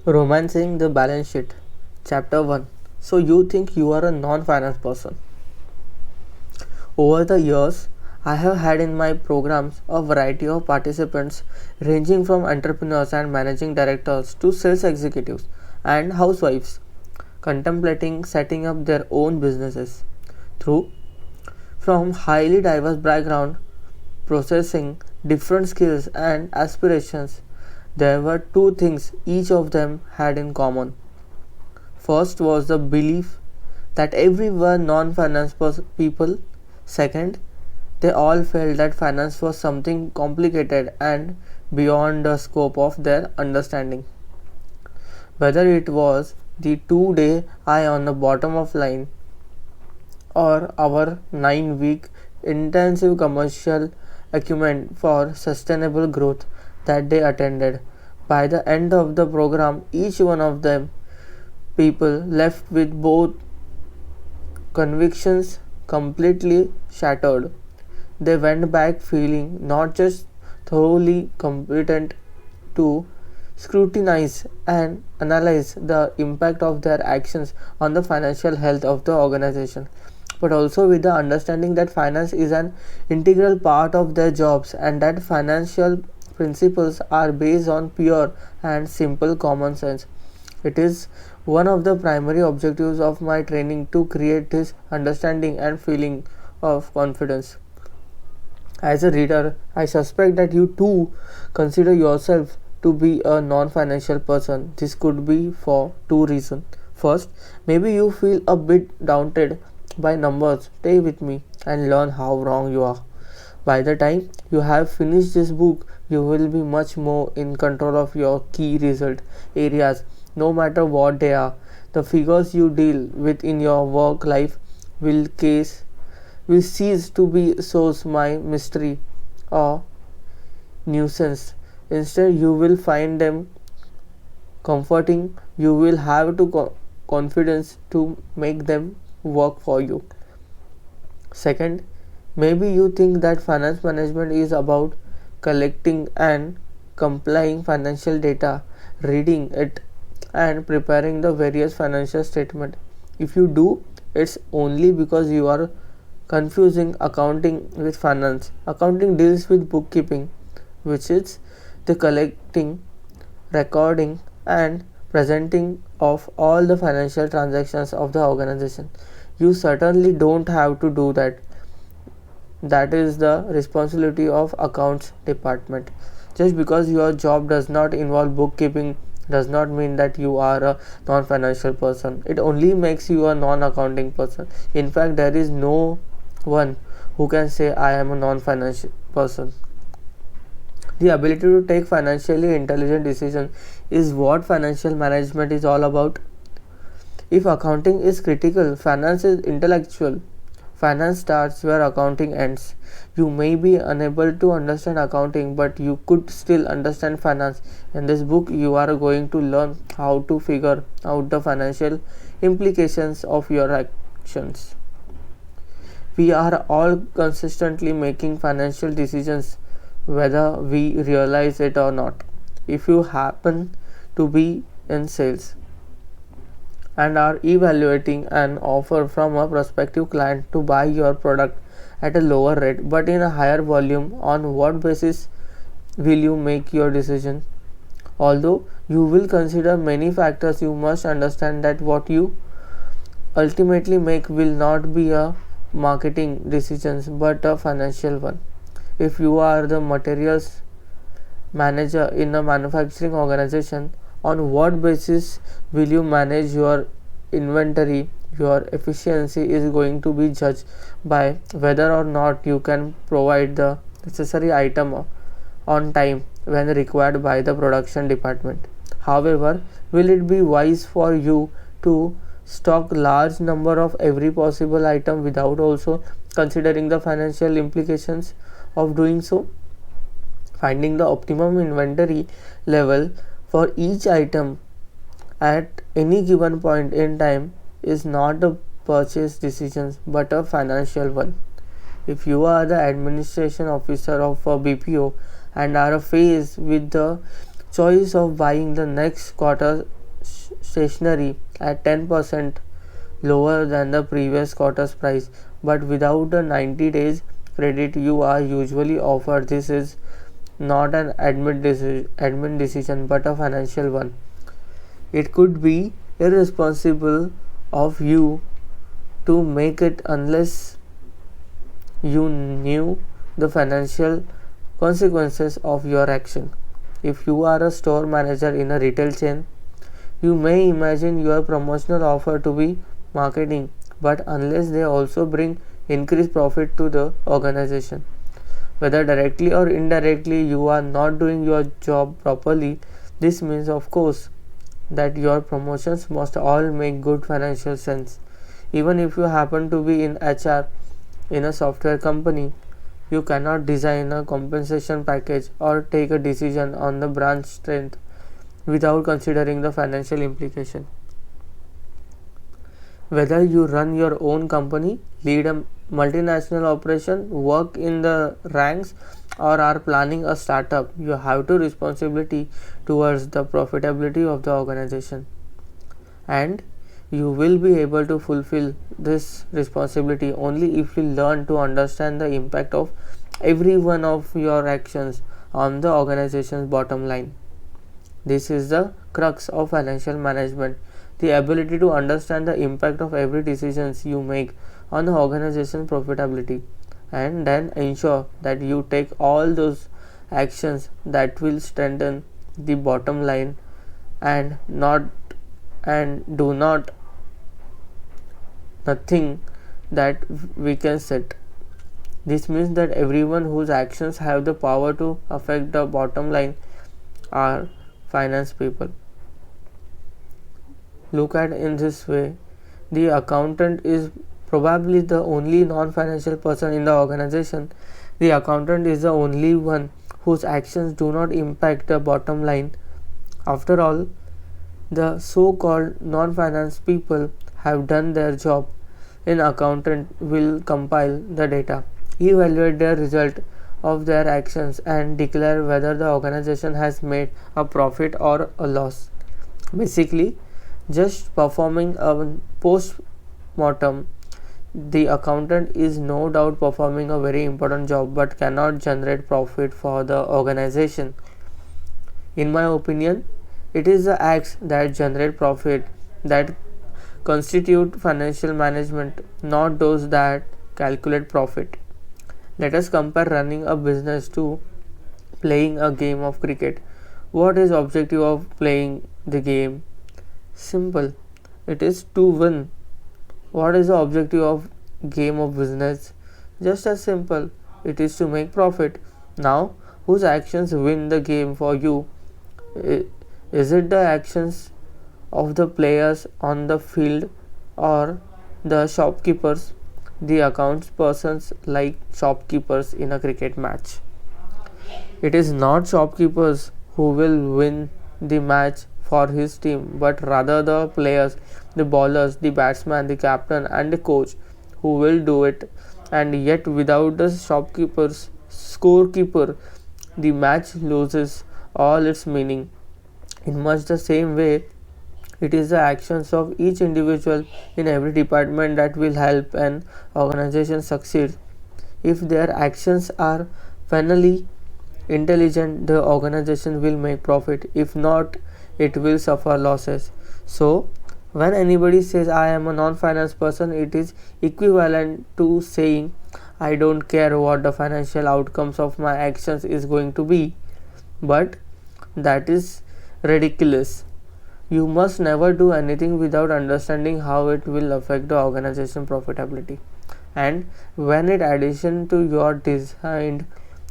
Romancing the Balance Sheet, Chapter 1. So, you think you are a non finance person? Over the years, I have had in my programs a variety of participants ranging from entrepreneurs and managing directors to sales executives and housewives contemplating setting up their own businesses. Through from highly diverse background, processing different skills and aspirations, there were two things each of them had in common. First was the belief that everyone non-finance people. Second, they all felt that finance was something complicated and beyond the scope of their understanding. Whether it was the 2 day eye on the bottom of line or our 9 week intensive commercial acumen for sustainable growth that they attended. By the end of the program, each one of them people left with both convictions completely shattered. They went back feeling not just thoroughly competent to scrutinize and analyze the impact of their actions on the financial health of the organization, but also with the understanding that finance is an integral part of their jobs and that financial principles are based on pure and simple common sense. It is one of the primary objectives of my training to create this understanding and feeling of confidence. As a reader, I suspect that you too consider yourself to be a non financial person. This could be for two reasons. First, maybe you feel a bit daunted by numbers. Stay with me and learn how wrong you are. By the time you have finished this book, you will be much more in control of your key result areas, no matter what they are. The figures you deal with in your work life will case will cease to be source my mystery or nuisance. Instead, you will find them comforting. You will have to confidence to make them work for you. Second, maybe you think that finance management is about collecting and complying financial data, reading it and preparing the various financial statement. If you do, it's only because you are confusing accounting with finance. Accounting deals with bookkeeping, which is the collecting, recording, and presenting of all the financial transactions of the organization. You certainly don't have to do that. That is the responsibility of accounts department. Just because your job does not involve bookkeeping does not mean that you are a non-financial person. It only makes you a non-accounting person. In fact, there is no one who can say I am a non-financial person. The ability to take financially intelligent decisions is what financial management is all about. If accounting is critical, finance is intellectual. Finance starts where accounting ends. You may be unable to understand accounting, but you could still understand finance. In this book, you are going to learn how to figure out the financial implications of your actions. We are all consistently making financial decisions whether we realize it or not. If you happen to be in sales and are evaluating an offer from a prospective client to buy your product at a lower rate but in a higher volume, on what basis will you make your decision? Although you will consider many factors, you must understand that what you ultimately make will not be a marketing decisions but a financial one. If you are the materials manager in a manufacturing organization, on what basis will you manage your inventory? Your efficiency is going to be judged by whether or not you can provide the necessary item on time when required by the production department. However, will it be wise for you to stock large number of every possible item without also considering the financial implications of doing so? Finding the optimum inventory level for each item at any given point in time is not a purchase decision but a financial one. If you are the administration officer of a BPO and are faced with the choice of buying the next quarter stationery at 10% lower than the previous quarter's price, but without the 90 days credit you are usually offered. This is not an admin decision but a financial one. It could be irresponsible of you to make it unless you knew the financial consequences of your action. If you are a store manager in a retail chain, you may imagine your promotional offer to be marketing, but unless they also bring increased profit to the organization, whether directly or indirectly, you are not doing your job properly. This means, of course, that your promotions must all make good financial sense. Even if you happen to be in HR in a software company, you cannot design a compensation package or take a decision on the branch strength without considering the financial implication. Whether you run your own company, lead a multinational operation, work in the ranks, or are planning a startup, you have to responsibility towards the profitability of the organization. And you will be able to fulfill this responsibility only if you learn to understand the impact of every one of your actions on the organization's bottom line. This is the crux of financial management, the ability to understand the impact of every decisions you make on the organization's profitability, and then ensure that you take all those actions that will strengthen the bottom line and not and do not nothing that weakens it. This means that everyone whose actions have the power to affect the bottom line are finance people. Look at in this way, the accountant is probably the only non-financial person in the organization. The accountant is the only one whose actions do not impact the bottom line. After all, the so-called non-finance people have done their job. An accountant will compile the data, evaluate the result of their actions, and declare whether the organization has made a profit or a loss. Basically, just performing a post-mortem. The accountant is no doubt performing a very important job but cannot generate profit for the organization. In my opinion, it is the acts that generate profit that constitute financial management, not those that calculate profit. Let us compare running a business to playing a game of cricket. What is objective of playing the game? Simple. It is to win. What is the objective of game of business? Just as simple. It is to make profit. Now, whose actions win the game for you? Is it the actions of the players on the field or the shopkeepers? The accounts persons like shopkeepers in a cricket match. It is not shopkeepers who will win the match for his team, but rather the players, the bowlers, the batsman, the captain, and the coach who will do it. And yet, without the shopkeepers, scorekeeper, the match loses all its meaning. In much the same way, it is the actions of each individual in every department that will help an organization succeed. If their actions are finally intelligent, the organization will make profit. If not, it will suffer losses. So, when anybody says I am a non-finance person, it is equivalent to saying I don't care what the financial outcomes of my actions is going to be. But that is ridiculous. You must never do anything without understanding how it will affect the organization profitability. And when in addition to your designed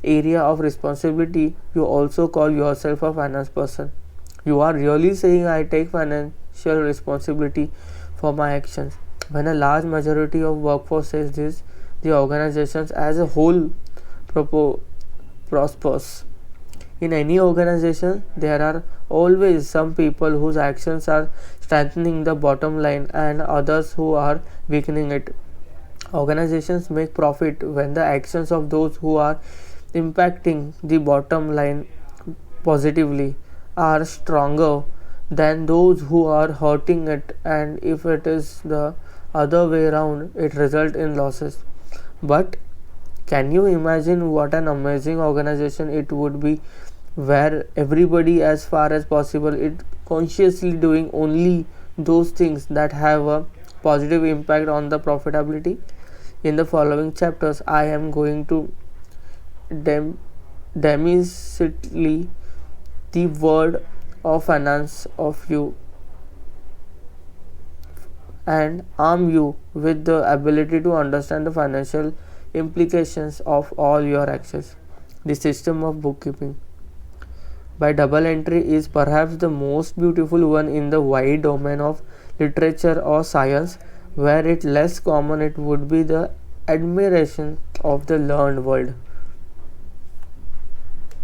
area of responsibility, you also call yourself a finance person, you are really saying I take financial responsibility for my actions. When a large majority of workforce says this, the organizations as a whole prospers. In any organization, there are always some people whose actions are strengthening the bottom line and others who are weakening it. Organizations make profit when the actions of those who are impacting the bottom line positively are stronger than those who are hurting it, and if it is the other way around, it results in losses. But can you imagine what an amazing organization it would be where everybody, as far as possible, is consciously doing only those things that have a positive impact on the profitability? In the following chapters, I am going to demonstrate the word of finance of you and arm you with the ability to understand the financial implications of all your actions. The system of bookkeeping by double entry is perhaps the most beautiful one in the wide domain of literature or science. Were it less common, it would be the admiration of the learned world.